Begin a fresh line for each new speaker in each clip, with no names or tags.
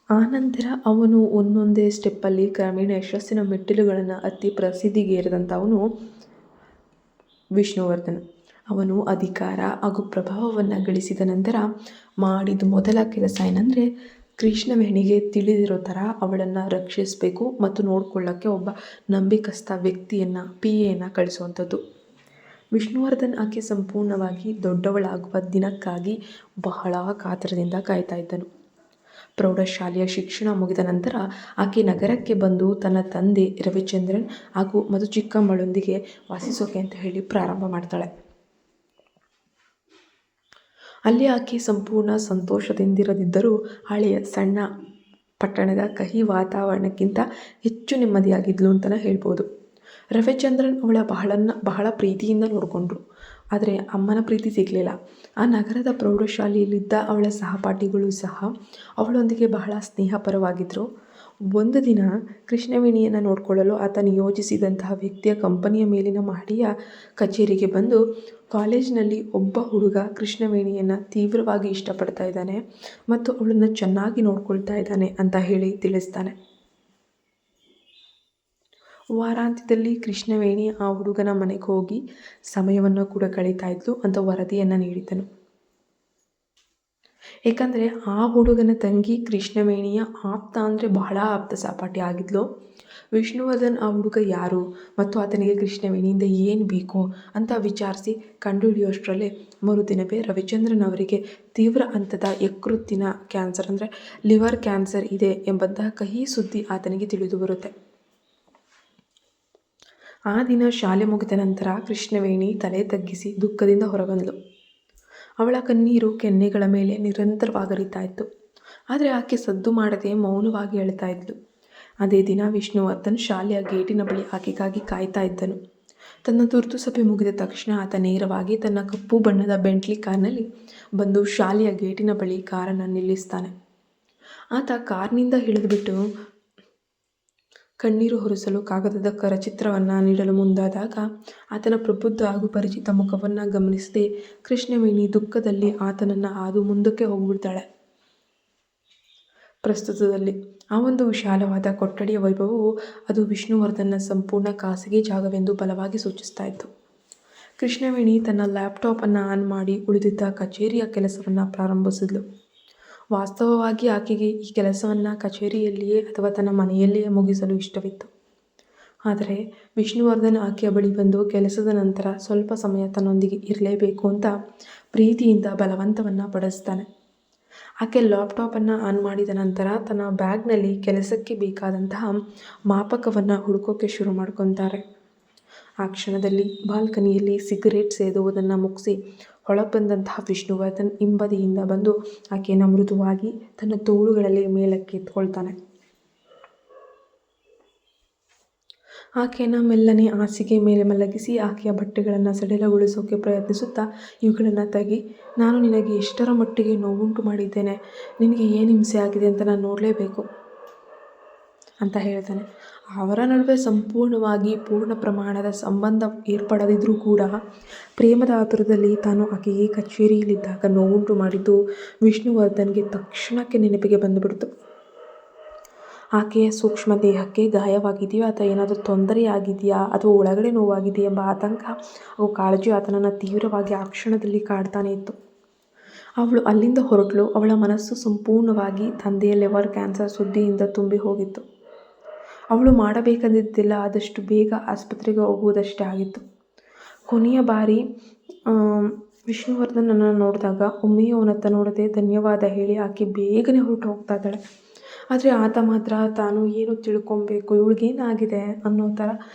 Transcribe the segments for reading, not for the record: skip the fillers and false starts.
ಆನಂತರ ಅವನು ಒಂದೊಂದೇ ಸ್ಟೆಪ್ಪಲ್ಲಿ ಕ್ರಮೇಣ ಯಶಸ್ಸಿನ ಮೆಟ್ಟಿಲುಗಳನ್ನು ಹತ್ತಿ ಪ್ರಸಿದ್ಧಿಗೇರಿದಂಥವನು ವಿಷ್ಣುವರ್ಧನ್. ಅವನು ಅಧಿಕಾರ ಹಾಗೂ ಪ್ರಭಾವವನ್ನು ಗಳಿಸಿದ ನಂತರ ಮಾಡಿದ ಮೊದಲ ಕೆಲಸ ಏನಂದರೆ, ಕೃಷ್ಣವೇಣಿಗೆ ತಿಳಿದಿರೋ ಥರ ಅವಳನ್ನು ರಕ್ಷಿಸಬೇಕು ಮತ್ತು ನೋಡ್ಕೊಳ್ಳೋಕ್ಕೆ ಒಬ್ಬ ನಂಬಿಕಸ್ಥ ವ್ಯಕ್ತಿಯನ್ನು PAಯನ್ನು ಕಳಿಸುವಂಥದ್ದು. ವಿಷ್ಣುವರ್ಧನ್ ಆಕೆ ಸಂಪೂರ್ಣವಾಗಿ ದೊಡ್ಡವಳಾಗುವ ದಿನಕ್ಕಾಗಿ ಬಹಳ ಕಾತರದಿಂದ ಕಾಯ್ತಾ ಇದ್ದನು. ಪ್ರೌಢಶಾಲೆಯ ಶಿಕ್ಷಣ ಮುಗಿದ ನಂತರ ಆಕೆ ನಗರಕ್ಕೆ ಬಂದು ತನ್ನ ತಂದೆ ರವಿಚಂದ್ರನ್ ಮತ್ತು ಚಿಕ್ಕಮ್ಮಳೊಂದಿಗೆ ವಾಸಿಸೋಕೆ ಅಂತ ಹೇಳಿ ಪ್ರಾರಂಭ ಮಾಡ್ತಾಳೆ. ಅಲ್ಲಿ ಆಕೆ ಸಂಪೂರ್ಣ ಸಂತೋಷದಿಂದಿರದಿದ್ದರೂ ಹಳೆಯ ಸಣ್ಣ ಪಟ್ಟಣದ ಕಹಿ ವಾತಾವರಣಕ್ಕಿಂತ ಹೆಚ್ಚು ನೆಮ್ಮದಿಯಾಗಿದ್ಲು ಅಂತಲೇ ಹೇಳ್ಬೋದು. ರವಿಚಂದ್ರನ್ ಅವಳ ಬಹಳ ಪ್ರೀತಿಯಿಂದ ನೋಡಿಕೊಂಡ್ರು. ಆದರೆ ಅಮ್ಮನ ಪ್ರೀತಿ ಸಿಗಲಿಲ್ಲ. ಆ ನಗರದ ಪ್ರೌಢಶಾಲೆಯಲ್ಲಿದ್ದ ಅವಳ ಸಹಪಾಠಿಗಳು ಸಹ ಅವಳೊಂದಿಗೆ ಬಹಳ ಸ್ನೇಹಪರವಾಗಿದ್ದರು. ಒಂದು ದಿನ ಕೃಷ್ಣವೇಣಿಯನ್ನು ನೋಡಿಕೊಳ್ಳಲು ಆತ ನಿಯೋಜಿಸಿದಂತಹ ವ್ಯಕ್ತಿಯ ಕಂಪನಿಯ ಮೇಲಿನ ಮಹಡಿಯ ಕಚೇರಿಗೆ ಬಂದು, ಕಾಲೇಜಿನಲ್ಲಿ ಒಬ್ಬ ಹುಡುಗ ಕೃಷ್ಣವೇಣಿಯನ್ನು ತೀವ್ರವಾಗಿ ಇಷ್ಟಪಡ್ತಾ ಇದ್ದಾನೆ ಮತ್ತು ಅವಳನ್ನು ಚೆನ್ನಾಗಿ ನೋಡ್ಕೊಳ್ತಾ ಇದ್ದಾನೆ ಅಂತ ಹೇಳಿ ತಿಳಿಸ್ತಾನೆ. ವಾರಾಂತ್ಯದಲ್ಲಿ ಕೃಷ್ಣವೇಣಿ ಆ ಹುಡುಗನ ಮನೆಗೆ ಹೋಗಿ ಸಮಯವನ್ನು ಕೂಡ ಕಳೀತಾ ಇದ್ಲು ಅಂತ ವರದಿಯನ್ನು ನೀಡಿದ್ದನು. ಏಕೆಂದರೆ ಆ ಹುಡುಗನ ತಂಗಿ ಕೃಷ್ಣವೇಣಿಯ ಆಪ್ತ ಅಂದರೆ ಬಹಳ ಆಪ್ತ ಸಹಪಾಠಿ ಆಗಿದ್ಲು. ವಿಷ್ಣುವರ್ಧನ್ ಆ ಹುಡುಗ ಯಾರು ಮತ್ತು ಆತನಿಗೆ ಕೃಷ್ಣವೇಣಿಯಿಂದ ಏನು ಬೇಕು ಅಂತ ವಿಚಾರಿಸಿ ಕಂಡುಹಿಡಿಯೋಷ್ಟರಲ್ಲೇ ಮರುದಿನವೇ ರವಿಚಂದ್ರನ್ ಅವರಿಗೆ ತೀವ್ರ ಹಂತದ ಯಕೃತ್ತಿನ ಕ್ಯಾನ್ಸರ್ ಅಂದರೆ ಲಿವರ್ ಕ್ಯಾನ್ಸರ್ ಇದೆ ಎಂಬಂತಹ ಕಹಿ ಸುದ್ದಿ ಆತನಿಗೆ ತಿಳಿದು ಬರುತ್ತೆ. ಆ ದಿನ ಶಾಲೆ ಮುಗಿದ ನಂತರ ಕೃಷ್ಣವೇಣಿ ತಲೆ ತಗ್ಗಿಸಿ ದುಃಖದಿಂದ ಹೊರಬಂದಳು. ಅವಳ ಕಣ್ಣೀರು ಕೆನ್ನೆಗಳ ಮೇಲೆ ನಿರಂತರವಾಗಿ ಹರಿತಾ ಇತ್ತು. ಆದರೆ ಆಕೆ ಸದ್ದು ಮಾಡದೆ ಮೌನವಾಗಿ ಅಳ್ತಾ ಇದ್ಲು. ಅದೇ ದಿನ ವಿಷ್ಣುವರ್ಧನ್ ಶಾಲೆಯ ಗೇಟಿನ ಬಳಿ ಆಕೆಗಾಗಿ ಕಾಯ್ತಾ ಇದ್ದನು. ತನ್ನ ತುರ್ತು ಸಭೆ ಮುಗಿದ ತಕ್ಷಣ ಆತ ನೇರವಾಗಿ ತನ್ನ ಕಪ್ಪು ಬಣ್ಣದ ಬೆಂಟ್ಲಿ ಕಾರ್ನಲ್ಲಿ ಬಂದು ಶಾಲೆಯ ಗೇಟಿನ ಬಳಿ ಕಾರನ್ನು ನಿಲ್ಲಿಸ್ತಾನೆ. ಆತ ಕಾರ್ನಿಂದ ಇಳಿದುಬಿಟ್ಟು ಕಣ್ಣೀರು ಹೊರಿಸಲು ಕಾಗದದ ಕರಚಿತ್ರವನ್ನು ನೀಡಲು ಮುಂದಾದಾಗ ಆತನ ಪ್ರಬುದ್ಧ ಹಾಗೂ ಪರಿಚಿತ ಮುಖವನ್ನು ಗಮನಿಸದೆ ಕೃಷ್ಣವೇಣಿ ದುಃಖದಲ್ಲಿ ಆತನನ್ನು ಹಾದು ಮುಂದಕ್ಕೆ ಹೋಗಿಬಿಡ್ತಾಳೆ. ಪ್ರಸ್ತುತದಲ್ಲಿ ಆ ಒಂದು ವಿಶಾಲವಾದ ಕೊಠಡಿಯ ವೈಭವವು ಅದು ವಿಷ್ಣುವರ್ಧನ್ನ ಸಂಪೂರ್ಣ ಖಾಸಗಿ ಜಾಗವೆಂದು ಬಲವಾಗಿ ಸೂಚಿಸ್ತಾ ಇತ್ತು. ಕೃಷ್ಣವೇಣಿ ತನ್ನ ಲ್ಯಾಪ್ಟಾಪನ್ನು ಆನ್ ಮಾಡಿ ಉಳಿದಿದ್ದ ಕಚೇರಿಯ ಕೆಲಸವನ್ನು ಪ್ರಾರಂಭಿಸಿದ್ಲು. ವಾಸ್ತವವಾಗಿ ಆಕೆಗೆ ಈ ಕೆಲಸವನ್ನು ಕಚೇರಿಯಲ್ಲಿಯೇ ಅಥವಾ ತನ್ನ ಮನೆಯಲ್ಲಿಯೇ ಮುಗಿಸಲು ಇಷ್ಟವಿತ್ತು. ಆದರೆ ವಿಷ್ಣುವರ್ಧನ್ ಆಕೆಯ ಬಳಿ ಬಂದು ಕೆಲಸದ ನಂತರ ಸ್ವಲ್ಪ ಸಮಯ ತನ್ನೊಂದಿಗೆ ಇರಲೇಬೇಕು ಅಂತ ಪ್ರೀತಿಯಿಂದ ಬಲವಂತವನ್ನು ಪಡಿಸ್ತಾನೆ. ಆಕೆ ಲ್ಯಾಪ್ಟಾಪನ್ನು ಆನ್ ಮಾಡಿದ ನಂತರ ತನ್ನ ಬ್ಯಾಗ್ನಲ್ಲಿ ಕೆಲಸಕ್ಕೆ ಬೇಕಾದಂತಹ ಮಾಪಕವನ್ನು ಹುಡುಕೋಕ್ಕೆ ಶುರು ಮಾಡ್ಕೊತಾರೆ. ಆ ಕ್ಷಣದಲ್ಲಿ ಬಾಲ್ಕನಿಯಲ್ಲಿ ಸಿಗರೇಟ್ ಸೇದುವುದನ್ನು ಮುಗಿಸಿ ಹೊಳಗೆ ಬಂದಂತಹ ವಿಷ್ಣುವರ್ಧನ್ ಹಿಂಬದಿಯಿಂದ ಬಂದು ಆಕೆಯನ್ನು ಮೃದುವಾಗಿ ತನ್ನ ತೋಳುಗಳಲ್ಲಿ ಮೇಲಕ್ಕೆ ಎತ್ಕೊಳ್ತಾನೆ. ಆಕೆಯನ್ನು ಮೆಲ್ಲನೆ ಹಾಸಿಗೆ ಮೇಲೆ ಮಲಗಿಸಿ ಆಕೆಯ ಬಟ್ಟೆಗಳನ್ನು ಸಡಿಲಗೊಳಿಸೋಕೆ ಪ್ರಯತ್ನಿಸುತ್ತಾ, ಇವುಗಳನ್ನು ತೆಗಿ, ನಾನು ನಿನಗೆ ಎಷ್ಟರ ಮಟ್ಟಿಗೆ ನೋವುಂಟು ಮಾಡಿದ್ದೇನೆ, ನಿನಗೆ ಏನು ಹಿಂಸೆ ಆಗಿದೆ ಅಂತ ನಾನು ನೋಡಲೇಬೇಕು ಅಂತ ಹೇಳ್ತಾನೆ. ಅವರ ನಡುವೆ ಸಂಪೂರ್ಣವಾಗಿ ಪೂರ್ಣ ಪ್ರಮಾಣದ ಸಂಬಂಧ ಏರ್ಪಡದಿದ್ದರೂ ಕೂಡ ಪ್ರೇಮದ ಆತುರದಲ್ಲಿ ತಾನು ಆಕೆಗೆ ಕಚೇರಿಯಲ್ಲಿದ್ದಾಗ ನೋವುಂಟು ಮಾಡಿದ್ದು ವಿಷ್ಣುವರ್ಧನ್ಗೆ ತಕ್ಷಣಕ್ಕೆ ನೆನಪಿಗೆ ಬಂದುಬಿಡ್ತು. ಆಕೆಯ ಸೂಕ್ಷ್ಮ ದೇಹಕ್ಕೆ ಗಾಯವಾಗಿದೆಯೋ ಅಥವಾ ಏನಾದರೂ ತೊಂದರೆಯಾಗಿದೆಯಾ ಅಥವಾ ಒಳಗಡೆ ನೋವಾಗಿದೆಯಾ ಎಂಬ ಆತಂಕ ಹಾಗೂ ಕಾಳಜಿ ಆತನನ್ನು ತೀವ್ರವಾಗಿ ಆ ಕ್ಷಣದಲ್ಲಿ ಕಾಡ್ತಾನೆ ಇತ್ತು. ಅವಳು ಅಲ್ಲಿಂದ ಹೊರಟಳು. ಅವಳ ಮನಸ್ಸು ಸಂಪೂರ್ಣವಾಗಿ ತಂದೆಯ ಲಿವರ್ ಕ್ಯಾನ್ಸರ್ ಸುದ್ದಿಯಿಂದ ತುಂಬಿ ಹೋಗಿತ್ತು. ಅವಳು ಮಾಡಬೇಕಾದದ್ದೆಲ್ಲ ಆದಷ್ಟು ಬೇಗ ಆಸ್ಪತ್ರೆಗೆ ಹೋಗುವುದಷ್ಟೇ ಆಗಿತ್ತು. ಕೊನೆಯ ಬಾರಿ ವಿಷ್ಣುವರ್ಧನ್ ನನ್ನನ್ನು ನೋಡಿದಾಗ ಒಮ್ಮೆಯೂ ಅವನತ್ತ ನೋಡದೆ ಧನ್ಯವಾದ ಹೇಳಿ ಆಕೆ ಬೇಗನೆ ಹೊರಟು ಹೋಗ್ತಾ ಇದ್ದಾಳೆ. ಆದರೆ ಆತ ಮಾತ್ರ ತಾನು ಏನು ತಿಳ್ಕೊಬೇಕು, ಇವಳಿಗೇನಾಗಿದೆ ಅನ್ನೋ ಥರ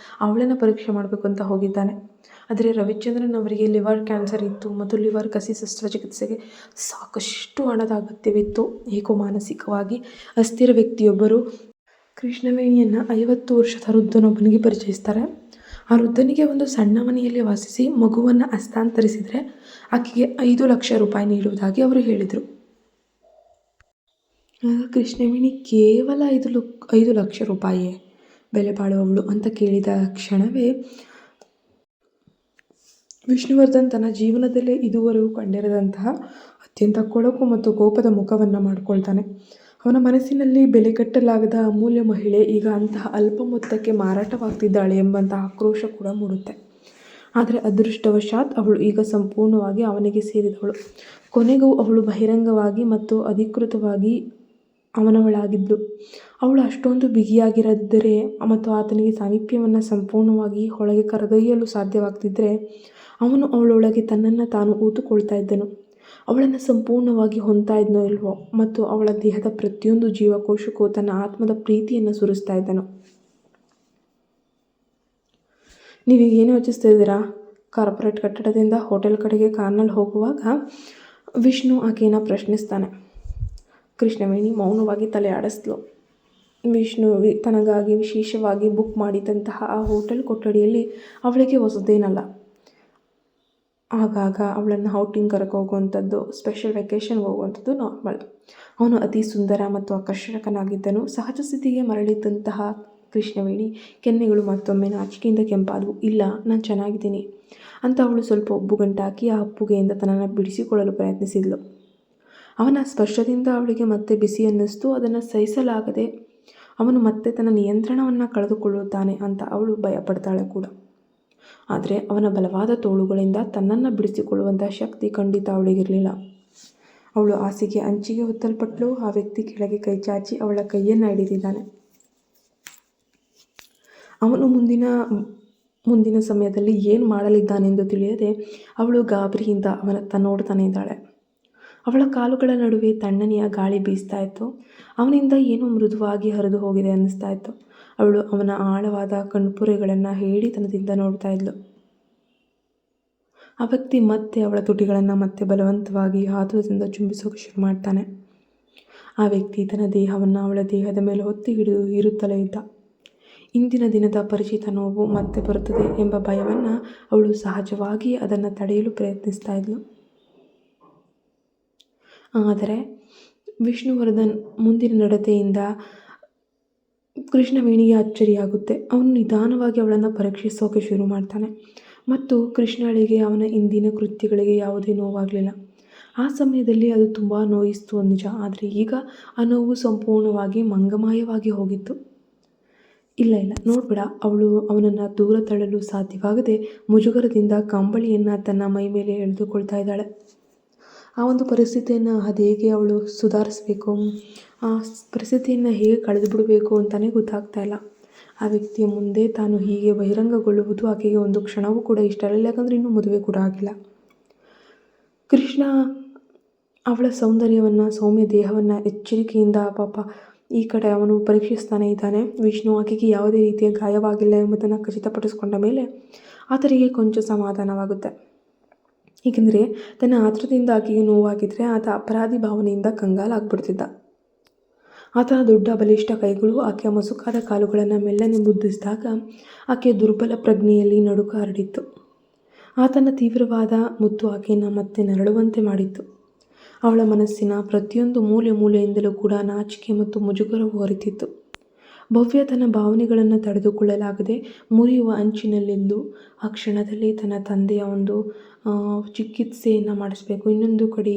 ಅವಳನ್ನು ಪರೀಕ್ಷೆ ಮಾಡಬೇಕು ಅಂತ ಹೋಗಿದ್ದಾನೆ. ಆದರೆ ರವಿಚಂದ್ರನ್ ಅವರಿಗೆ ಲಿವರ್ ಕ್ಯಾನ್ಸರ್ ಇತ್ತು ಮತ್ತು ಲಿವರ್ ಕಸಿ ಶಸ್ತ್ರಚಿಕಿತ್ಸೆಗೆ ಸಾಕಷ್ಟು ಹಣದ ಅಗತ್ಯವಿತ್ತು. ಏಕೋ ಮಾನಸಿಕವಾಗಿ ಅಸ್ಥಿರ ವ್ಯಕ್ತಿಯೊಬ್ಬರು ಕೃಷ್ಣವೇಣಿಯನ್ನು 50 ವರ್ಷದ ವೃದ್ಧನೊಬ್ಬನಿಗೆ ಪರಿಚಯಿಸ್ತಾರೆ. ಆ ವೃದ್ಧನಿಗೆ ಒಂದು ಸಣ್ಣ ಮನೆಯಲ್ಲಿ ವಾಸಿಸಿ ಮಗುವನ್ನು ಹಸ್ತಾಂತರಿಸಿದರೆ ಆಕೆಗೆ 5 ಲಕ್ಷ ರೂಪಾಯಿ ನೀಡುವುದಾಗಿ ಅವರು ಹೇಳಿದರು. ಆಗ ಕೃಷ್ಣವೇಣಿ ಕೇವಲ 5 ಲಕ್ಷ ರೂಪಾಯಿಯೇ ಬೆಲೆ ಬಾಳುವವಳು ಅಂತ ಕೇಳಿದ ಕ್ಷಣವೇ ವಿಷ್ಣುವರ್ಧನ್ ತನ್ನ ಜೀವನದಲ್ಲೇ ಇದುವರೆಗೂ ಕಂಡಿರದಂತಹ ಅತ್ಯಂತ ಕೊಳಕು ಮತ್ತು ಕೋಪದ ಮುಖವನ್ನು ಮಾಡಿಕೊಳ್ತಾನೆ. ಅವನ ಮನಸ್ಸಿನಲ್ಲಿ ಬೆಲೆ ಕಟ್ಟಲಾಗದ ಅಮೂಲ್ಯ ಮಹಿಳೆ ಈಗ ಅಂತಹ ಅಲ್ಪ ಮೊತ್ತಕ್ಕೆ ಮಾರಾಟವಾಗ್ತಿದ್ದಾಳೆ ಎಂಬಂತಹ ಆಕ್ರೋಶ ಕೂಡ ಮೂಡುತ್ತೆ. ಆದರೆ ಅದೃಷ್ಟವಶಾತ್ ಅವಳು ಈಗ ಸಂಪೂರ್ಣವಾಗಿ ಅವನಿಗೆ ಸೇರಿದವಳು. ಕೊನೆಗೂ ಅವಳು ಬಹಿರಂಗವಾಗಿ ಮತ್ತು ಅಧಿಕೃತವಾಗಿ ಅವನವಳಾಗಿದ್ಳು. ಅವಳು ಅಷ್ಟೊಂದು ಬಿಗಿಯಾಗಿರದಿದ್ದರೆ ಮತ್ತು ಆತನಿಗೆ ಸಾಮೀಪ್ಯವನ್ನು ಸಂಪೂರ್ಣವಾಗಿ ಒಳಗೆ ಕರೆದೊಯ್ಯಲು ಸಾಧ್ಯವಾಗದಿದ್ದರೆ ಅವನು ಅವಳೊಳಗೆ ತನ್ನನ್ನು ತಾನು ಊತುಕೊಳ್ತಾ ಇದ್ದನು. ಅವಳನ್ನು ಸಂಪೂರ್ಣವಾಗಿ ಹೊಂದ್ತಾ ಇದ್ನೋ ಇಲ್ವೋ ಮತ್ತು ಅವಳ ದೇಹದ ಪ್ರತಿಯೊಂದು ಜೀವಕೋಶಕ್ಕೂ ತನ್ನ ಆತ್ಮದ ಪ್ರೀತಿಯನ್ನು ಸುರಿಸ್ತಾ ಇದ್ದನು. ನೀವೀಗ ಏನು ಯೋಚಿಸ್ತಾ ಇದ್ದೀರಾ? ಕಾರ್ಪೊರೇಟ್ ಕಟ್ಟಡದಿಂದ ಹೋಟೆಲ್ ಕಡೆಗೆ ಕಾರ್ನಲ್ಲಿ ಹೋಗುವಾಗ ವಿಷ್ಣು ಆಕೆಯನ್ನು ಪ್ರಶ್ನಿಸ್ತಾನೆ. ಕೃಷ್ಣವೇಣಿ ಮೌನವಾಗಿ ತಲೆ ಆಡಿಸ್ಲು. ವಿಷ್ಣು ತನಗಾಗಿ ವಿಶೇಷವಾಗಿ ಬುಕ್ ಮಾಡಿದಂತಹ ಆ ಹೋಟೆಲ್ ಕೊಠಡಿಯಲ್ಲಿ ಅವಳಿಗೆ ಹೊಸದೇನಲ್ಲ. ಆಗಾಗ ಅವಳನ್ನು ಔಟಿಂಗ್ ಕರಕ್ಕೆ ಹೋಗುವಂಥದ್ದು, ಸ್ಪೆಷಲ್ ವೆಕೇಷನ್ಗೆ ಹೋಗುವಂಥದ್ದು ನಾರ್ಮಲ್. ಅವನು ಅತಿ ಸುಂದರ ಮತ್ತು ಆಕರ್ಷಕನಾಗಿದ್ದನು. ಸಹಜ ಸ್ಥಿತಿಗೆ ಮರಳಿದ್ದಂತಹ ಕೃಷ್ಣವೇಣಿ ಕೆನ್ನೆಗಳು ಮತ್ತೊಮ್ಮೆ ನಾಚಿಕೆಯಿಂದ ಕೆಂಪಾದವು. ಇಲ್ಲ, ನಾನು ಚೆನ್ನಾಗಿದ್ದೀನಿ ಅಂತ ಅವಳು ಸ್ವಲ್ಪ ಒಬ್ಬುಗಂಟಾಕಿ ಆ ಅಪ್ಪುಗೆಯಿಂದ ತನ್ನನ್ನು ಬಿಡಿಸಿಕೊಳ್ಳಲು ಪ್ರಯತ್ನಿಸಿದ್ಳು. ಅವನ ಸ್ಪರ್ಶದಿಂದ ಅವಳಿಗೆ ಮತ್ತೆ ಬಿಸಿ ಅನ್ನಿಸ್ತು. ಅದನ್ನು ಸಹಿಸಲಾಗದೆ ಅವನು ಮತ್ತೆ ತನ್ನ ನಿಯಂತ್ರಣವನ್ನು ಕಳೆದುಕೊಳ್ಳುತ್ತಾನೆ ಅಂತ ಅವಳು ಭಯಪಡ್ತಾಳೆ ಕೂಡ. ಆದರೆ ಅವನ ಬಲವಾದ ತೋಳುಗಳಿಂದ ತನ್ನನ್ನು ಬಿಡಿಸಿಕೊಳ್ಳುವಂಥ ಶಕ್ತಿ ಖಂಡಿತ ಅವಳಿಗಿರಲಿಲ್ಲ. ಅವಳು ಹಾಸಿಗೆ ಅಂಚಿಗೆ ಒತ್ತಲ್ಪಟ್ಟಳು. ಆ ವ್ಯಕ್ತಿ ಕೆಳಗೆ ಕೈ ಚಾಚಿ ಅವಳ ಕೈಯನ್ನು ಹಿಡಿದಿದ್ದಾನೆ. ಅವನು ಮುಂದಿನ ಸಮಯದಲ್ಲಿ ಏನು ಮಾಡಲಿದ್ದಾನೆಂದು ತಿಳಿಯದೆ ಅವಳು ಗಾಬರಿಯಿಂದ ಅವನತ್ತ ನೋಡ್ತಾನೆ ಇದ್ದಾಳೆ. ಅವಳ ಕಾಲುಗಳ ನಡುವೆ ತಣ್ಣನೆಯ ಗಾಳಿ ಬೀಸ್ತಾ ಇತ್ತು. ಅವನಿಂದ ಏನೋ ಮೃದುವಾಗಿ ಹರಿದು ಹೋಗಿದೆ ಅನ್ನಿಸ್ತಾ ಇತ್ತು. ಅವಳು ಅವನ ಆಳವಾದ ಕಣ್ಪೊರೆಗಳನ್ನು ಹೇಡಿತನದಿಂದ ನೋಡ್ತಾ ಇದ್ಲು. ಆ ವ್ಯಕ್ತಿ ಮತ್ತೆ ಅವಳ ತುಟಿಗಳನ್ನು ಮತ್ತೆ ಬಲವಂತವಾಗಿ ಆತುರದಿಂದ ಚುಂಬಿಸೋಕೆ ಶುರು ಮಾಡ್ತಾನೆ. ಆ ವ್ಯಕ್ತಿ ತನ್ನ ದೇಹವನ್ನು ಅವಳ ದೇಹದ ಮೇಲೆ ಹೊತ್ತಿ ಹಿಡಿದು ಇರುತ್ತಲೇ ಇದ್ದ. ಇಂದಿನ ದಿನದ ಪರಿಚಿತ ನೋವು ಮತ್ತೆ ಬರುತ್ತದೆ ಎಂಬ ಭಯವನ್ನು ಅವಳು ಸಹಜವಾಗಿ ಅದನ್ನು ತಡೆಯಲು ಪ್ರಯತ್ನಿಸ್ತಾ ಇದ್ಲು. ಆದರೆ ವಿಷ್ಣುವರ್ಧನ್ ಮುಂದಿನ ನಡತೆಯಿಂದ ಕೃಷ್ಣವೇಣಿಗೆ ಅಚ್ಚರಿಯಾಗುತ್ತೆ. ಅವನು ನಿಧಾನವಾಗಿ ಅವಳನ್ನು ಪರೀಕ್ಷಿಸೋಕೆ ಶುರು ಮಾಡ್ತಾನೆ ಮತ್ತು ಕೃಷ್ಣಳಿಗೆ ಅವನ ಇಂದಿನ ಕೃತ್ಯಗಳಿಗೆ ಯಾವುದೇ ನೋವಾಗಲಿಲ್ಲ. ಆ ಸಮಯದಲ್ಲಿ ಅದು ತುಂಬ ನೋಯಿಸ್ತು ನಿಜ, ಆದರೆ ಈಗ ಆ ನೋವು ಸಂಪೂರ್ಣವಾಗಿ ಮಂಗಮಾಯವಾಗಿ ಹೋಗಿತ್ತು. ಇಲ್ಲ ನೋಡ್ಬೇಡ. ಅವಳು ಅವನನ್ನು ದೂರ ತಳ್ಳಲು ಸಾಧ್ಯವಾಗದೆ ಮುಜುಗರದಿಂದ ಕಂಬಳಿಯನ್ನು ತನ್ನ ಮೈ ಮೇಲೆ ಎಳೆದುಕೊಳ್ತಾ ಇದ್ದಾಳೆ. ಆ ಒಂದು ಪರಿಸ್ಥಿತಿಯನ್ನು ಹೇಗೆ ಅವಳು ಸುಧಾರಿಸಬೇಕು, ಆ ಪರಿಸ್ಥಿತಿಯನ್ನು ಹೇಗೆ ಕಳೆದು ಬಿಡಬೇಕು ಅಂತಲೇ ಗೊತ್ತಾಗ್ತಾ ಇಲ್ಲ. ಆ ವ್ಯಕ್ತಿಯ ಮುಂದೆ ತಾನು ಹೀಗೆ ಬಹಿರಂಗಗೊಳ್ಳುವುದು ಆಕೆಗೆ ಒಂದು ಕ್ಷಣವೂ ಕೂಡ ಇಷ್ಟ ಇಲ್ಲ. ಯಾಕಂದರೆ ಇನ್ನೂ ಮದುವೆ ಕೂಡ ಆಗಿಲ್ಲ. ಕೃಷ್ಣ ಅವಳ ಸೌಂದರ್ಯವನ್ನು, ಸೌಮ್ಯ ದೇಹವನ್ನು ಎಚ್ಚರಿಕೆಯಿಂದ ಪಾಪ ಈ ಕಡೆ ಅವನು ಪರೀಕ್ಷಿಸ್ತಾನೆ ಇದ್ದಾನೆ. ವಿಷ್ಣು ಆಕೆಗೆ ಯಾವುದೇ ರೀತಿಯ ಗಾಯವಾಗಿಲ್ಲ ಎಂಬುದನ್ನು ಖಚಿತಪಡಿಸಿಕೊಂಡ ಮೇಲೆ ಆತನಿಗೆ ಕೊಂಚ ಸಮಾಧಾನವಾಗುತ್ತೆ. ಏಕೆಂದರೆ ತನ್ನ ಆತುರದಿಂದ ಆಕೆಗೆ ನೋವಾಗಿದ್ದರೆ ಆತ ಅಪರಾಧಿ ಭಾವನೆಯಿಂದ ಕಂಗಾಲಾಗ್ಬಿಡ್ತಿದ್ದ. ಆತನ ದೊಡ್ಡ ಬಲಿಷ್ಠ ಕೈಗಳು ಆಕೆಯ ಮಸುಕಾದ ಕಾಲುಗಳನ್ನು ಮೆಲ್ಲನೆ ಮುದ್ದಿಸಿದಾಗ ಆಕೆಯ ದುರ್ಬಲ ಪ್ರಜ್ಞೆಯಲ್ಲಿ ನಡುಕ ಹರಡಿತ್ತು. ಆತನ ತೀವ್ರವಾದ ಮುತ್ತು ಆಕೆಯನ್ನು ಮತ್ತೆ ನರಳುವಂತೆ ಮಾಡಿತ್ತು. ಅವಳ ಮನಸ್ಸಿನ ಪ್ರತಿಯೊಂದು ಮೂಲೆಯಿಂದಲೂ ಕೂಡ ನಾಚಿಕೆ ಮತ್ತು ಮುಜುಗರವು ಹೊರಟಿತ್ತು. ಭವ್ಯ ತನ್ನ ಭಾವನೆಗಳನ್ನು ತಡೆದುಕೊಳ್ಳಲಾಗದೆ ಮುರಿಯುವ ಅಂಚಿನಲ್ಲಿದ್ದು ಆ ಕ್ಷಣದಲ್ಲಿ ತನ್ನ ತಂದೆಯ ಒಂದು ಚಿಕಿತ್ಸೆಯನ್ನು ಮಾಡಿಸ್ಬೇಕು. ಇನ್ನೊಂದು ಕಡೆ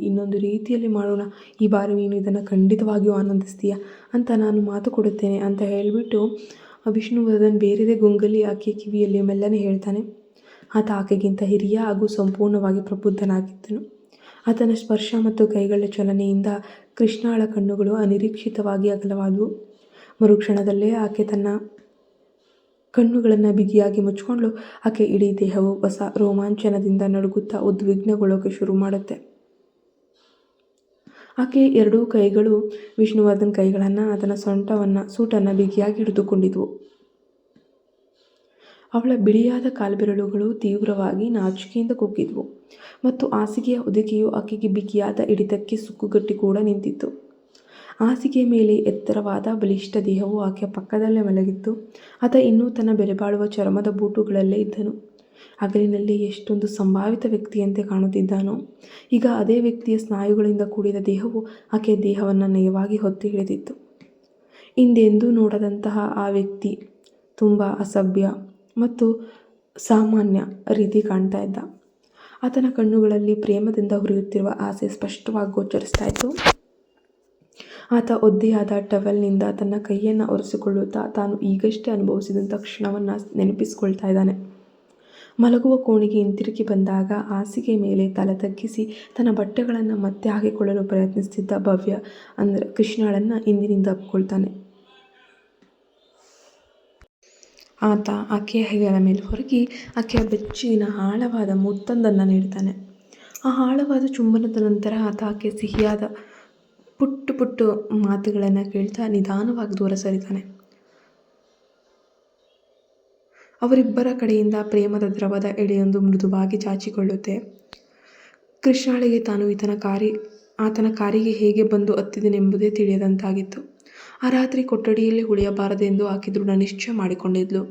ಇನ್ನೊಂದು ರೀತಿಯಲ್ಲಿ ಮಾಡೋಣ, ಈ ಬಾರಿ ನೀನು ಇದನ್ನು ಖಂಡಿತವಾಗಿಯೂ ಆನಂದಿಸ್ತೀಯ ಅಂತ ನಾನು ಮಾತು ಕೊಡುತ್ತೇನೆ ಅಂತ ಹೇಳಿಬಿಟ್ಟು ವಿಷ್ಣುವರ್ಧನ್ ಬೇರೆದೇ ಗುಂಗಲ್ಲಿ ಆಕೆಯ ಕಿವಿಯಲ್ಲಿ ಮೆಲ್ಲನೆ ಹೇಳ್ತಾನೆ. ಆತ ಆಕೆಗಿಂತ ಹಿರಿಯ ಹಾಗೂ ಸಂಪೂರ್ಣವಾಗಿ ಪ್ರಬುದ್ಧನಾಗಿದ್ದನು. ಆತನ ಸ್ಪರ್ಶ ಮತ್ತು ಕೈಗಳ ಚಲನೆಯಿಂದ ಕೃಷ್ಣಳ ಕಣ್ಣುಗಳು ಅನಿರೀಕ್ಷಿತವಾಗಿ ಅಗಲವಾದವು. ಮರುಕ್ಷಣದಲ್ಲೇ ಆಕೆ ತನ್ನ ಕಣ್ಣುಗಳನ್ನು ಬಿಗಿಯಾಗಿ ಮುಚ್ಚಿಕೊಂಡ್ಳು. ಆಕೆ ಇಡೀ ದೇಹವು ಹೊಸ ರೋಮಾಂಚನದಿಂದ ನಡುಗುತ್ತಾ ಉದ್ವಿಗ್ನಗೊಳ್ಳೋಕೆ ಶುರು ಮಾಡುತ್ತೆ. ಆಕೆ ಎರಡೂ ಕೈಗಳು ವಿಷ್ಣುವರ್ಧನ್ ಕೈಗಳನ್ನು, ಆತನ ಸೂಟನ್ನು ಬಿಗಿಯಾಗಿ ಹಿಡಿದುಕೊಂಡಿದ್ವು. ಅವಳ ಬಿಳಿಯಾದ ಕಾಲ್ಬೆರಳುಗಳು ತೀವ್ರವಾಗಿ ನಾಚಿಕೆಯಿಂದ ಕುಗ್ಗಿದ್ವು ಮತ್ತು ಹಾಸಿಗೆಯ ಹೊದಿಕೆಯು ಆಕೆಗೆ ಬಿಗಿಯಾದ ಹಿಡಿತಕ್ಕೆ ಸುಕ್ಕುಗಟ್ಟಿ ಕೂಡ ನಿಂತಿತ್ತು. ಹಾಸಿಗೆಯ ಮೇಲೆ ಎತ್ತರವಾದ ಬಲಿಷ್ಠ ದೇಹವು ಆಕೆಯ ಪಕ್ಕದಲ್ಲೇ ಮಲಗಿತ್ತು. ಆತ ಇನ್ನೂ ತನ್ನ ಬೆಲೆಬಾಳುವ ಚರ್ಮದ ಬೂಟುಗಳಲ್ಲೇ ಇದ್ದನು. ಹಗಲಿನಲ್ಲಿ ಎಷ್ಟೊಂದು ಸಂಭಾವಿತ ವ್ಯಕ್ತಿಯಂತೆ ಕಾಣುತ್ತಿದ್ದಾನೋ, ಈಗ ಅದೇ ವ್ಯಕ್ತಿಯ ಸ್ನಾಯುಗಳಿಂದ ಕೂಡಿದ ದೇಹವು ಆಕೆಯ ದೇಹವನ್ನು ನಯವಾಗಿ ಹೊತ್ತಿ ಹಿಡಿದಿತ್ತು. ಹಿಂದೆಂದೂ ನೋಡದಂತಹ ಆ ವ್ಯಕ್ತಿ ತುಂಬ ಅಸಭ್ಯ ಮತ್ತು ಸಾಮಾನ್ಯ ರೀತಿ ಕಾಣ್ತಾ ಇದ್ದ. ಆತನ ಕಣ್ಣುಗಳಲ್ಲಿ ಪ್ರೇಮದಿಂದ ಹುರಿಯುತ್ತಿರುವ ಆಸೆ ಸ್ಪಷ್ಟವಾಗಿ ಗೋಚರಿಸ್ತಾ ಇತ್ತು. ಆತ ಒದ್ದೆಯಾದ ಟವೆಲ್ನಿಂದ ತನ್ನ ಕೈಯನ್ನು ಒರೆಸಿಕೊಳ್ಳುತ್ತಾ ತಾನು ಈಗಷ್ಟೇ ಅನುಭವಿಸಿದಂಥ ಕ್ಷಣವನ್ನು ನೆನಪಿಸಿಕೊಳ್ತಾ ಇದ್ದಾನೆ. ಮಲಗುವ ಕೋಣೆಗೆ ಹಿಂತಿರುಗಿ ಬಂದಾಗ ಹಾಸಿಗೆ ಮೇಲೆ ತಲೆ ತಗ್ಗಿಸಿ ತನ್ನ ಬಟ್ಟೆಗಳನ್ನು ಮತ್ತೆ ಹಾಕಿಕೊಳ್ಳಲು ಪ್ರಯತ್ನಿಸುತ್ತಿದ್ದ ಭವ್ಯ ಅಂದರೆ ಕೃಷ್ಣಳನ್ನು ಹಿಂದಿನಿಂದ ಅಪ್ಕೊಳ್ತಾನೆ. ಆತ ಆಕೆಯ ಹೆಗಲ ಮೇಲೆ ಹೊರಗಿ ಆಕೆಯ ಬೆಚ್ಚಿನ ಆಳವಾದ ಮುತ್ತೊಂದನ್ನು ನೀಡ್ತಾನೆ. ಆ ಆಳವಾದ ಚುಂಬನದ ನಂತರ ಆತ ಆಕೆ ಸಿಹಿಯಾದ ಪುಟ್ಟು ಪುಟ್ಟು ಮಾತುಗಳನ್ನು ಕೇಳ್ತಾ ನಿಧಾನವಾಗಿ ದೂರ ಸರಿತಾನೆ. ಅವರಿಬ್ಬರ ಕಡೆಯಿಂದ ಪ್ರೇಮದ ದ್ರವದ ಎಡೆಯೊಂದು ಮೃದುವಾಗಿ ಚಾಚಿಕೊಳ್ಳುತ್ತೆ. ಕೃಷ್ಣಾಳಿಗೆ ತಾನು ಆತನ ಕಾರಿಗೆ ಹೇಗೆ ಬಂದು ಹತ್ತಿದನೆಂಬುದೇ ತಿಳಿಯದಂತಾಗಿತ್ತು. ಆ ರಾತ್ರಿ ಕೊಠಡಿಯಲ್ಲಿ ಉಳಿಯಬಾರದೆಂದು ಆಕೆ ದೃಢ ನಿಶ್ಚಯ ಮಾಡಿಕೊಂಡಿದ್ಲು.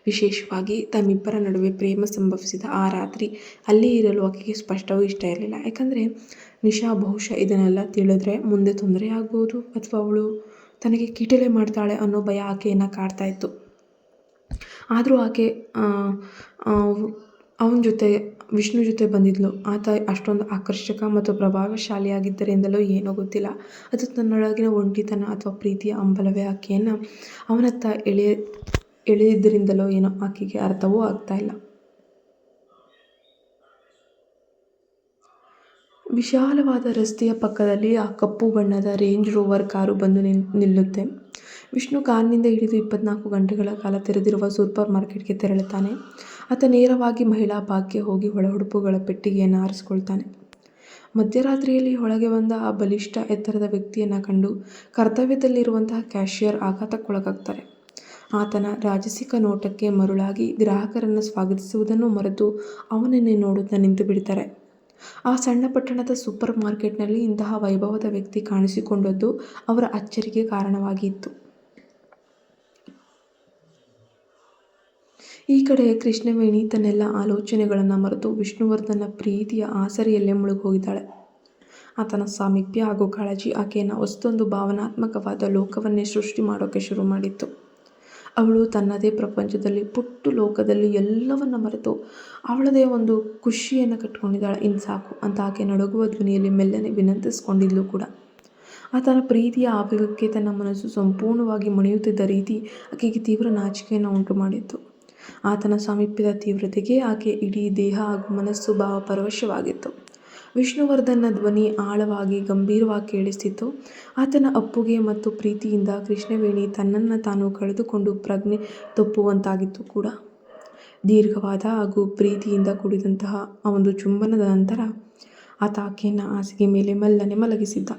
ವಿಶೇಷವಾಗಿ ತಮ್ಮಿಬ್ಬರ ನಡುವೆ ಪ್ರೇಮ ಸಂಭವಿಸಿದ ಆ ರಾತ್ರಿ ಅಲ್ಲೇ ಇರಲು ಆಕೆಗೆ ಸ್ಪಷ್ಟವೂ ಇಷ್ಟ ಇರಲಿಲ್ಲ. ಯಾಕಂದರೆ ನಿಶಾ ಬಹುಶಃ ಇದನ್ನೆಲ್ಲ ತಿಳಿದ್ರೆ ಮುಂದೆ ತೊಂದರೆ ಆಗ್ಬೋದು ಅಥವಾ ಅವಳು ತನಗೆ ಕೀಟಲೆ ಮಾಡ್ತಾಳೆ ಅನ್ನೋ ಭಯ ಆಕೆಯನ್ನು ಕಾಡ್ತಾ ಇತ್ತು. ಆದರೂ ಆಕೆ ಅವನ ಜೊತೆ ವಿಷ್ಣು ಜೊತೆ ಬಂದಿದ್ಲು. ಆತ ಅಷ್ಟೊಂದು ಆಕರ್ಷಕ ಮತ್ತು ಪ್ರಭಾವಶಾಲಿಯಾಗಿದ್ದರಿಂದಲೋ ಏನೋ ಗೊತ್ತಿಲ್ಲ, ಅದು ತನ್ನೊಳಗಿನ ಒಂಟಿತನ ಅಥವಾ ಪ್ರೀತಿಯ ಹಂಬಲವೇ ಆಕೆಯನ್ನು ಅವನತ್ತ ಎಳೆದಿದ್ದರಿಂದಲೋ ಏನೋ ಆಕೆಗೆ ಅರ್ಥವೂ ಆಗ್ತಾ ಇಲ್ಲ. ವಿಶಾಲವಾದ ರಸ್ತೆಯ ಪಕ್ಕದಲ್ಲಿ ಆ ಕಪ್ಪು ಬಣ್ಣದ ರೇಂಜ್ ರೋವರ್ ಕಾರು ಬಂದು ನಿಲ್ಲುತ್ತೆ. ವಿಷ್ಣು ಕಾರಿನಿಂದ ಇಳಿದು 24 ಗಂಟೆಗಳ ಕಾಲ ತೆರೆದಿರುವ ಸೂಪರ್ ಮಾರ್ಕೆಟ್ಗೆ ತೆರಳುತ್ತಾನೆ. ಆತ ನೇರವಾಗಿ ಮಹಿಳಾ ಭಾಗ್ಯ ಹೋಗಿ ಒಳಉಡುಪುಗಳ ಪೆಟ್ಟಿಗೆಯನ್ನು ಆರಿಸಿಕೊಳ್ತಾನೆ. ಮಧ್ಯರಾತ್ರಿಯಲ್ಲಿ ಒಳಗೆ ಬಂದ ಆ ಬಲಿಷ್ಠ ಎತ್ತರದ ವ್ಯಕ್ತಿಯನ್ನು ಕಂಡು ಕರ್ತವ್ಯದಲ್ಲಿರುವಂತಹ ಕ್ಯಾಷಿಯರ್ ಆಘಾತಕ್ಕೊಳಗಾಗ್ತಾರೆ. ಆತನ ರಾಜಸಿಕ ನೋಟಕ್ಕೆ ಮರುಳಾಗಿ ಗ್ರಾಹಕರನ್ನು ಸ್ವಾಗತಿಸುವುದನ್ನು ಮರೆತು ಅವನನ್ನೇ ನೋಡುತ್ತಾ ನಿಂತು ಬಿಡ್ತಾರೆ. ಆ ಸಣ್ಣ ಪಟ್ಟಣದ ಸೂಪರ್ ಮಾರ್ಕೆಟ್ನಲ್ಲಿ ಇಂತಹ ವೈಭವದ ವ್ಯಕ್ತಿ ಕಾಣಿಸಿಕೊಂಡದ್ದು ಅವರ ಅಚ್ಚರಿಗೆ ಕಾರಣವಾಗಿತ್ತು. ಈ ಕಡೆ ಕೃಷ್ಣವೇಣಿ ತನ್ನೆಲ್ಲ ಆಲೋಚನೆಗಳನ್ನು ಮರೆತು ವಿಷ್ಣುವರ್ಧನ ಪ್ರೀತಿಯ ಆಸರೆಯಲ್ಲೇ ಮುಳುಗೋಗಿದ್ದಾಳೆ. ಆತನ ಸಾಮೀಪ್ಯ ಹಾಗೂ ಕಾಳಜಿ ಆಕೆಯನ್ನು ಹೊಸದೊಂದು ಭಾವನಾತ್ಮಕವಾದ ಲೋಕವನ್ನೇ ಸೃಷ್ಟಿ ಮಾಡೋಕ್ಕೆ ಶುರು ಮಾಡಿತ್ತು. ಅವಳು ತನ್ನದೇ ಪ್ರಪಂಚದಲ್ಲಿ ಪುಟ್ಟು ಲೋಕದಲ್ಲಿ ಎಲ್ಲವನ್ನ ಮರೆತು ಅವಳದೇ ಒಂದು ಖುಷಿಯನ್ನು ಕಟ್ಕೊಂಡಿದ್ದಾಳೆ. ಇನ್ನು ಸಾಕು ಅಂತ ಆಕೆ ನಡುಗುವ ಧ್ವನಿಯಲ್ಲಿ ಮೆಲ್ಲನೆ ವಿನಂತಿಸಿಕೊಂಡಿದ್ಲು ಕೂಡ. ಆತನ ಪ್ರೀತಿಯ ಆವೇಗಕ್ಕೆ ತನ್ನ ಮನಸ್ಸು ಸಂಪೂರ್ಣವಾಗಿ ಮಣಿಯುತ್ತಿದ್ದ ರೀತಿ ಆಕೆಗೆ ತೀವ್ರ ನಾಚಿಕೆಯನ್ನು ಉಂಟು ಮಾಡಿತ್ತು. ಆತನ ಸಾಮೀಪ್ಯದ ತೀವ್ರತೆಗೆ ಆಕೆ ಇಡೀ ದೇಹ ಹಾಗೂ ಮನಸ್ಸು ಭಾವಪರವಶವಾಗಿತ್ತು. ವಿಷ್ಣುವರ್ಧನ್ನ ಧ್ವನಿ ಆಳವಾಗಿ ಗಂಭೀರವಾಗಿ ಕೇಳಿಸ್ತಿತ್ತು. ಆತನ ಅಪ್ಪುಗೆ ಮತ್ತು ಪ್ರೀತಿಯಿಂದ ಕೃಷ್ಣವೇಣಿ ತನ್ನನ್ನು ತಾನು ಕಳೆದುಕೊಂಡು ಪ್ರಜ್ಞೆ ತಪ್ಪುವಂತಾಗಿತ್ತು ಕೂಡ. ದೀರ್ಘವಾದ ಹಾಗೂ ಪ್ರೀತಿಯಿಂದ ಕೂಡಿದಂತಹ ಆ ಒಂದು ಚುಂಬನದ ನಂತರ ಆತ ಆಕೆಯನ್ನು ಹಾಸಿಗೆ ಮೇಲೆ ಮೆಲ್ಲನೆ ಮಲಗಿಸಿದ್ದ.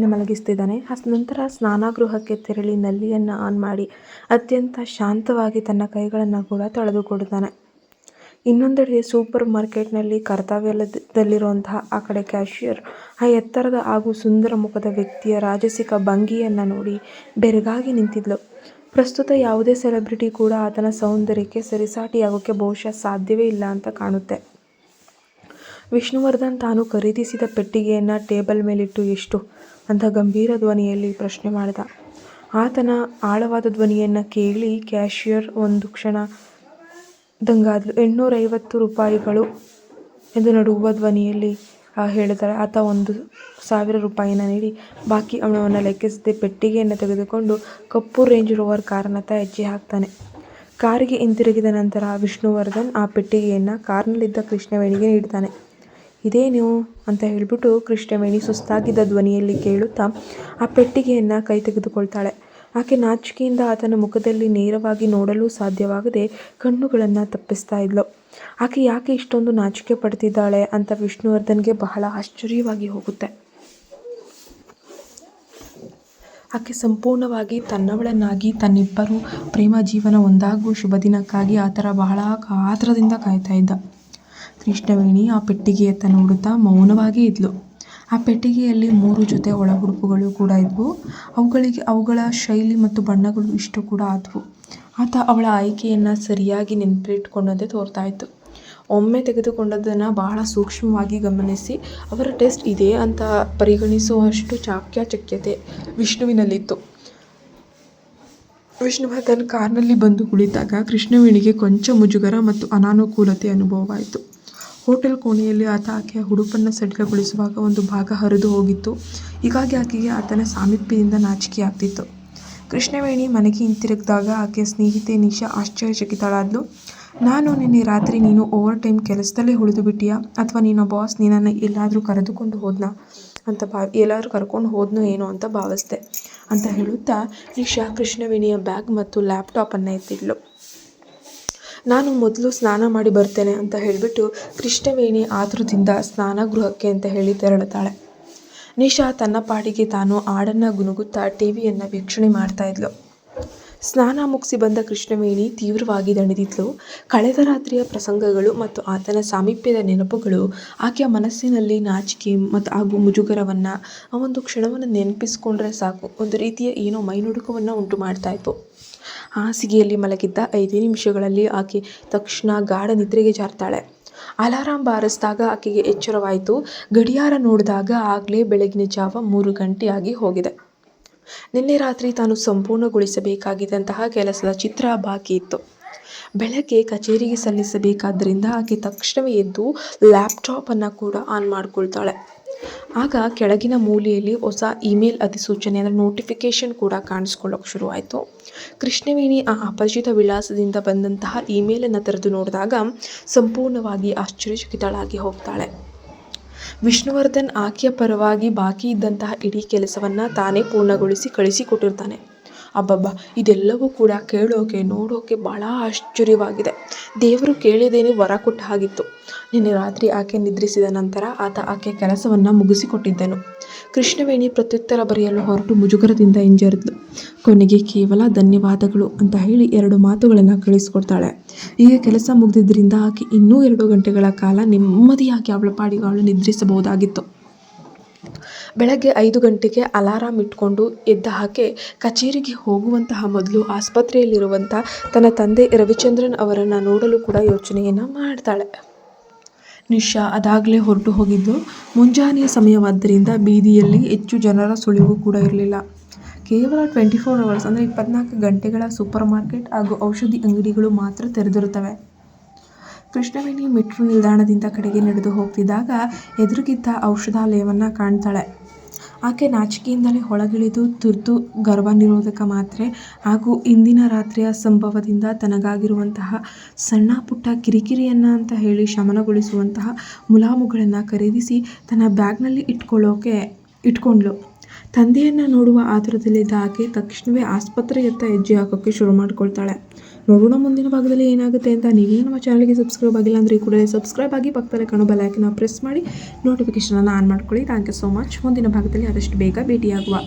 ಮಲಗಿಸ್ತಿದ್ದಾನೆ. ನಂತರ ಸ್ನಾನಗೃಹಕ್ಕೆ ತೆರಳಿ ನಲ್ಲಿಯನ್ನು ಆನ್ ಮಾಡಿ ಅತ್ಯಂತ ಶಾಂತವಾಗಿ ತನ್ನ ಕೈಗಳನ್ನು ಕೂಡ ತೊಳೆದುಕೊಡುತ್ತಾನೆ. ಇನ್ನೊಂದೆಡೆ ಸೂಪರ್ ಮಾರ್ಕೆಟ್ನಲ್ಲಿ ಕರ್ತವ್ಯದಲ್ಲಿರುವಂತಹ ಆ ಕಡೆ ಕ್ಯಾಷಿಯರ್ ಆ ಎತ್ತರದ ಹಾಗೂ ಸುಂದರ ಮುಖದ ವ್ಯಕ್ತಿಯ ರಾಜಸಿಕ ಭಂಗಿಯನ್ನು ನೋಡಿ ಬೆರಗಾಗಿ ನಿಂತಿದ್ಲು. ಪ್ರಸ್ತುತ ಯಾವುದೇ ಸೆಲೆಬ್ರಿಟಿ ಕೂಡ ಆತನ ಸೌಂದರ್ಯಕ್ಕೆ ಸರಿಸಾಟಿಯಾಗೋಕ್ಕೆ ಬಹುಶಃ ಸಾಧ್ಯವೇ ಇಲ್ಲ ಅಂತ ಕಾಣುತ್ತೆ. ವಿಷ್ಣುವರ್ಧನ್ ತಾನು ಖರೀದಿಸಿದ ಪೆಟ್ಟಿಗೆಯನ್ನು ಟೇಬಲ್ ಮೇಲಿಟ್ಟು ಎಷ್ಟು ಅಂತ ಗಂಭೀರ ಧ್ವನಿಯಲ್ಲಿ ಪ್ರಶ್ನೆ ಮಾಡಿದ. ಆತನ ಆಳವಾದ ಧ್ವನಿಯನ್ನು ಕೇಳಿ ಕ್ಯಾಷಿಯರ್ ಒಂದು ಕ್ಷಣ ದಂಗಾದ್ಲು. 850 ರೂಪಾಯಿಗಳು ಎಂದು ನಡುಗುವ ಧ್ವನಿಯಲ್ಲಿ ಹೇಳಿದರೆ ಆತ 1000 ರೂಪಾಯಿನ ನೀಡಿ ಬಾಕಿ ಹಣವನ್ನು ಲೆಕ್ಕಿಸದೆ ಪೆಟ್ಟಿಗೆಯನ್ನು ತೆಗೆದುಕೊಂಡು ಕಪ್ಪು ರೇಂಜ್ ರೋವರ್ ಕಾರನತ್ತ ಹೆಜ್ಜೆ ಹಾಕ್ತಾನೆ. ಕಾರಿಗೆ ಹಿಂತಿರುಗಿದ ನಂತರ ವಿಷ್ಣುವರ್ಧನ್ ಆ ಪೆಟ್ಟಿಗೆಯನ್ನು ಕಾರ್ನಲ್ಲಿದ್ದ ಕೃಷ್ಣವೇಣಿಗೆ ನೀಡ್ತಾನೆ. ಇದೇನು ಅಂತ ಹೇಳಿಬಿಟ್ಟು ಕೃಷ್ಣವೇಣಿ ಸುಸ್ತಾಗಿದ್ದ ಧ್ವನಿಯಲ್ಲಿ ಕೇಳುತ್ತಾ ಆ ಪೆಟ್ಟಿಗೆಯನ್ನು ಕೈ ತೆಗೆದುಕೊಳ್ತಾಳೆ. ಆಕೆ ನಾಚಿಕೆಯಿಂದ ಆತನ ಮುಖದಲ್ಲಿ ನೇರವಾಗಿ ನೋಡಲು ಸಾಧ್ಯವಾಗದೆ ಕಣ್ಣುಗಳನ್ನು ತಪ್ಪಿಸ್ತಾ ಇದ್ಲು. ಆಕೆ ಯಾಕೆ ಇಷ್ಟೊಂದು ನಾಚಿಕೆ ಪಡ್ತಿದ್ದಾಳೆ ಅಂತ ವಿಷ್ಣುವರ್ಧನ್ಗೆ ಬಹಳ ಆಶ್ಚರ್ಯವಾಗಿ ಹೋಗುತ್ತೆ. ಆಕೆ ಸಂಪೂರ್ಣವಾಗಿ ತನ್ನವಳನ್ನಾಗಿ ತನ್ನಿಬ್ಬರು ಪ್ರೇಮ ಜೀವನ ಒಂದಾಗುವ ಶುಭ ದಿನಕ್ಕಾಗಿ ಆತರ ಬಹಳ ಕಾತರದಿಂದ ಕಾಯ್ತಾ ಇದ್ದ. ಕೃಷ್ಣವೇಣಿ ಆ ಪೆಟ್ಟಿಗೆಯತ್ತ ನೋಡುತ್ತಾ ಮೌನವಾಗಿ ಇದ್ಲು. ಆ ಪೆಟ್ಟಿಗೆಯಲ್ಲಿ 3 ಜೊತೆ ಒಳ ಉಡುಪುಗಳು ಕೂಡ ಇದ್ವು. ಅವುಗಳ ಶೈಲಿ ಮತ್ತು ಬಣ್ಣಗಳು ಇಷ್ಟು ಕೂಡ ಆದವು. ಆತ ಅವಳ ಆಯ್ಕೆಯನ್ನು ಸರಿಯಾಗಿ ನೆನಪಿಟ್ಟುಕೊಂಡಂತೆ ತೋರ್ತಾ ಇತ್ತು. ಒಮ್ಮೆ ತೆಗೆದುಕೊಂಡದ್ದನ್ನು ಬಹಳ ಸೂಕ್ಷ್ಮವಾಗಿ ಗಮನಿಸಿ ಅವರ ಟೇಸ್ಟ್ ಇದೆ ಅಂತ ಪರಿಗಣಿಸುವಷ್ಟು ಚಾಕಚಕ್ಯತೆ ವಿಷ್ಣುವಿನಲ್ಲಿತ್ತು. ವಿಷ್ಣುವರ್ಧನ್ ಕಾರ್ನಲ್ಲಿ ಬಂದು ಕುಳಿತಾಗ ಕೃಷ್ಣವೇಣಿಗೆ ಕೊಂಚ ಮುಜುಗರ ಮತ್ತು ಅನಾನುಕೂಲತೆ ಅನುಭವವಾಯಿತು. ಹೋಟೆಲ್ ಕೋಣೆಯಲ್ಲಿ ಆತ ಆಕೆಯ ಉಡುಪನ್ನು ಸಡಿಲಗೊಳಿಸುವಾಗ ಒಂದು ಭಾಗ ಹರಿದು ಹೋಗಿತ್ತು. ಹೀಗಾಗಿ ಆಕೆಗೆ ಆತನ ಸಾಮೀಪ್ಯದಿಂದ ನಾಚಿಕೆಯಾಗ್ತಿತ್ತು. ಕೃಷ್ಣವೇಣಿ ಮನೆಗೆ ಹಿಂತಿರುಗಿದಾಗ ಆಕೆಯ ಸ್ನೇಹಿತೆ ನಿಶಾ ಆಶ್ಚರ್ಯಚಕಿತಳಾದ್ಲು. ನಾನು ನಿನ್ನೆ ರಾತ್ರಿ ನೀನು ಓವರ್ ಟೈಮ್ ಕೆಲಸದಲ್ಲೇ ಉಳಿದು ಬಿಟ್ಟಿಯಾ ಅಥವಾ ನಿನ್ನ ಬಾಸ್ ನಿನ್ನನ್ನು ಎಲ್ಲಾದರೂ ಕರೆದುಕೊಂಡು ಹೋದ್ನೋ ಏನೋ ಅಂತ ಭಾವಿಸ್ದೆ ಅಂತ ಹೇಳುತ್ತಾ ನಿಶಾ ಕೃಷ್ಣವೇಣಿಯ ಬ್ಯಾಗ್ ಮತ್ತು ಲ್ಯಾಪ್ಟಾಪನ್ನು ಎತ್ತಿದ್ಲು. ನಾನು ಮೊದಲು ಸ್ನಾನ ಮಾಡಿ ಬರ್ತೇನೆ ಅಂತ ಹೇಳಿಬಿಟ್ಟು ಕೃಷ್ಣವೇಣಿ ಆತುರದಿಂದ ಸ್ನಾನಗೃಹಕ್ಕೆ ಅಂತ ಹೇಳಿ ತೆರಳುತ್ತಾಳೆ. ನಿಶಾ ತನ್ನ ಪಾಡಿಗೆ ತಾನು ಹಾಡನ್ನು ಗುನುಗುತ್ತಾ ಟಿವಿಯನ್ನು ವೀಕ್ಷಣೆ ಮಾಡ್ತಾ ಇದ್ಲು. ಸ್ನಾನ ಮುಗಿಸಿ ಬಂದ ಕೃಷ್ಣವೇಣಿ ತೀವ್ರವಾಗಿ ದಣಿದಿದ್ಲು. ಕಳೆದ ರಾತ್ರಿಯ ಪ್ರಸಂಗಗಳು ಮತ್ತು ಆತನ ಸಾಮೀಪ್ಯದ ನೆನಪುಗಳು ಆಕೆಯ ಮನಸ್ಸಿನಲ್ಲಿ ನಾಚಿಕೆ ಹಾಗೂ ಮುಜುಗರವನ್ನು ಆ ಒಂದು ಕ್ಷಣವನ್ನು ನೆನಪಿಸ್ಕೊಂಡ್ರೆ ಸಾಕು ಒಂದು ರೀತಿಯ ಏನೋ ಮೈನುಡುಕವನ್ನು ಉಂಟು ಮಾಡ್ತಾ ಇತ್ತು. ಹಾಸಿಗೆಯಲ್ಲಿ ಮಲಗಿದ್ದ 5 ನಿಮಿಷಗಳಲ್ಲಿ ಆಕೆ ತಕ್ಷಣ ಗಾಢ ನಿದ್ರೆಗೆ ಜಾರ್ತಾಳೆ. ಅಲಾರಾಂ ಬಾರಿಸಿದಾಗ ಆಕೆಗೆ ಎಚ್ಚರವಾಯಿತು. ಗಡಿಯಾರ ನೋಡಿದಾಗ ಆಗಲೇ ಬೆಳಗಿನ ಜಾವ 3 ಗಂಟೆಯಾಗಿ ಹೋಗಿದೆ. ನಿನ್ನೆ ರಾತ್ರಿ ತಾನು ಸಂಪೂರ್ಣಗೊಳಿಸಬೇಕಾಗಿದ್ದಂತಹ ಕೆಲಸದ ಚಿತ್ರ ಬಾಕಿ ಇತ್ತು. ಬೆಳಗ್ಗೆ ಕಚೇರಿಗೆ ಸಲ್ಲಿಸಬೇಕಾದ್ದರಿಂದ ಆಕೆ ತಕ್ಷಣವೇ ಎದ್ದು ಲ್ಯಾಪ್ಟಾಪನ್ನು ಕೂಡ ಆನ್ ಮಾಡಿಕೊಳ್ತಾಳೆ. ಆಗ ಕೆಳಗಿನ ಮೂಲೆಯಲ್ಲಿ ಹೊಸ ಇಮೇಲ್ ಅಧಿಸೂಚನೆ ನೋಟಿಫಿಕೇಶನ್ ಕೂಡ ಕಾಣಿಸ್ಕೊಳ್ಳೋಕೆ ಶುರುವಾಯಿತು. ಕೃಷ್ಣವೇಣಿ ಆ ಅಪರಿಚಿತ ವಿಳಾಸದಿಂದ ಬಂದಂತಹ ಇಮೇಲನ್ನು ತೆರೆದು ನೋಡಿದಾಗ ಸಂಪೂರ್ಣವಾಗಿ ಆಶ್ಚರ್ಯಚಕಿತಳಾಗಿ ಹೋಗ್ತಾಳೆ. ವಿಷ್ಣುವರ್ಧನ್ ಆಕೆಯ ಪರವಾಗಿ ಬಾಕಿ ಇದ್ದಂತಹ ಇಡೀ ಕೆಲಸವನ್ನು ತಾನೇ ಪೂರ್ಣಗೊಳಿಸಿ ಕಳಿಸಿಕೊಟ್ಟಿರ್ತಾನೆ. ಅಬ್ಬಬ್ಬಾ, ಇದೆಲ್ಲವೂ ಕೂಡ ಕೇಳೋಕೆ ನೋಡೋಕೆ ಬಹಳ ಆಶ್ಚರ್ಯವಾಗಿದೆ. ದೇವರು ಕೇಳಿದೇನೆ ವರ ಕೊಟ್ಟ ಹಾಗಿತ್ತು. ನಿನ್ನೆ ರಾತ್ರಿ ಆಕೆ ನಿದ್ರಿಸಿದ ನಂತರ ಆತ ಆಕೆಯ ಕೆಲಸವನ್ನು ಮುಗಿಸಿಕೊಟ್ಟಿದ್ದನು. ಕೃಷ್ಣವೇಣಿ ಪ್ರತ್ಯುತ್ತರ ಬರೆಯಲು ಹೊರಟು ಮುಜುಗರದಿಂದ ಹಿಂಜರಿದ್ಲು. ಕೊನೆಗೆ ಕೇವಲ ಧನ್ಯವಾದಗಳು ಅಂತ ಹೇಳಿ 2 ಮಾತುಗಳನ್ನು ಕಳಿಸಿಕೊಡ್ತಾಳೆ. ಈಗ ಕೆಲಸ ಮುಗಿದಿದ್ದರಿಂದ ಆಕೆ ಇನ್ನೂ 2 ಗಂಟೆಗಳ ಕಾಲ ನೆಮ್ಮದಿಯಾಗಿ ಅವಳ ಪಾಡಿಗೆ ಅವಳು ನಿದ್ರಿಸಬಹುದಾಗಿತ್ತು. ಬೆಳಗ್ಗೆ 5 ಗಂಟೆಗೆ ಅಲಾರಾಂ ಇಟ್ಕೊಂಡು ಎದ್ದ ಆಕೆ ಕಚೇರಿಗೆ ಹೋಗುವಂತಹ ಮೊದಲು ಆಸ್ಪತ್ರೆಯಲ್ಲಿರುವಂಥ ತನ್ನ ತಂದೆ ರವಿಚಂದ್ರನ್ ಅವರನ್ನು ನೋಡಲು ಕೂಡ ಯೋಚನೆಯನ್ನು ಮಾಡ್ತಾಳೆ. ನಿಶಾ ಅದಾಗಲೇ ಹೊರಟು ಹೋಗಿದ್ದು ಮುಂಜಾನೆಯ ಸಮಯವಾದ್ದರಿಂದ ಬೀದಿಯಲ್ಲಿ ಹೆಚ್ಚು ಜನರ ಸುಳಿವು ಕೂಡ ಇರಲಿಲ್ಲ. ಕೇವಲ 24 hours ಅಂದರೆ 24 ಗಂಟೆಗಳ ಸೂಪರ್ ಮಾರ್ಕೆಟ್ ಹಾಗೂ ಔಷಧಿ ಅಂಗಡಿಗಳು ಮಾತ್ರ ತೆರೆದಿರುತ್ತವೆ. ಕೃಷ್ಣವೇಣಿ ಮೆಟ್ರೋ ನಿಲ್ದಾಣದಿಂದ ಕಡೆಗೆ ನಡೆದು ಹೋಗ್ತಿದ್ದಾಗ ಎದುರಿಗಿದ್ದ ಔಷಧಾಲಯವನ್ನು ಕಾಣ್ತಾಳೆ. ಆಕೆ ನಾಚಿಕೆಯಿಂದಲೇ ಒಳಗಿಳಿದು ತುರ್ತು ಗರ್ಭನಿರೋಧಕ ಮಾತ್ರೆ ಹಾಗೂ ಇಂದಿನ ರಾತ್ರಿಯ ಸಂಭವದಿಂದ ತನಗಾಗಿರುವಂತಹ ಸಣ್ಣ ಪುಟ್ಟ ಕಿರಿಕಿರಿಯನ್ನು ಅಂತ ಹೇಳಿ ಶಮನಗೊಳಿಸುವಂತಹ ಮುಲಾಮುಗಳನ್ನು ಖರೀದಿಸಿ ತನ್ನ ಬ್ಯಾಗ್ನಲ್ಲಿ ಇಟ್ಕೊಂಡ್ಳು. ತಂದೆಯನ್ನು ನೋಡುವ ಆತುರದಲ್ಲಿದ್ದ ಆಕೆ ತಕ್ಷಣವೇ ಆಸ್ಪತ್ರೆಯತ್ತ ಹೆಜ್ಜೆ ಹಾಕೋಕ್ಕೆ ಶುರು ಮಾಡ್ಕೊಳ್ತಾಳೆ. ನೋಡೋಣ ಮುಂದಿನ ಭಾಗದಲ್ಲಿ ಏನಾಗುತ್ತೆ ಅಂತ. ನೀವೇ ನಮ್ಮ ಚಾನಲ್ಗೆ ಸಬ್ಸ್ಕ್ರೈಬ್ ಆಗಿಲ್ಲ ಅಂದರೆ ಕೂಡಲೇ ಸಬ್ಸ್ಕ್ರೈಬ್ ಆಗಿ ಪಕ್ಕದಲ್ಲೇ ಕಾಣೋ ಬೆಲ್ ಐಕಾನ್ ಪ್ರೆಸ್ ಮಾಡಿ ನೋಟಿಫಿಕೇಷನನ್ನು ಆನ್ ಮಾಡ್ಕೊಳ್ಳಿ. Thank you so much. ಮುಂದಿನ ಭಾಗದಲ್ಲಿ ಆದಷ್ಟು ಬೇಗ ಭೇಟಿಯಾಗುವ.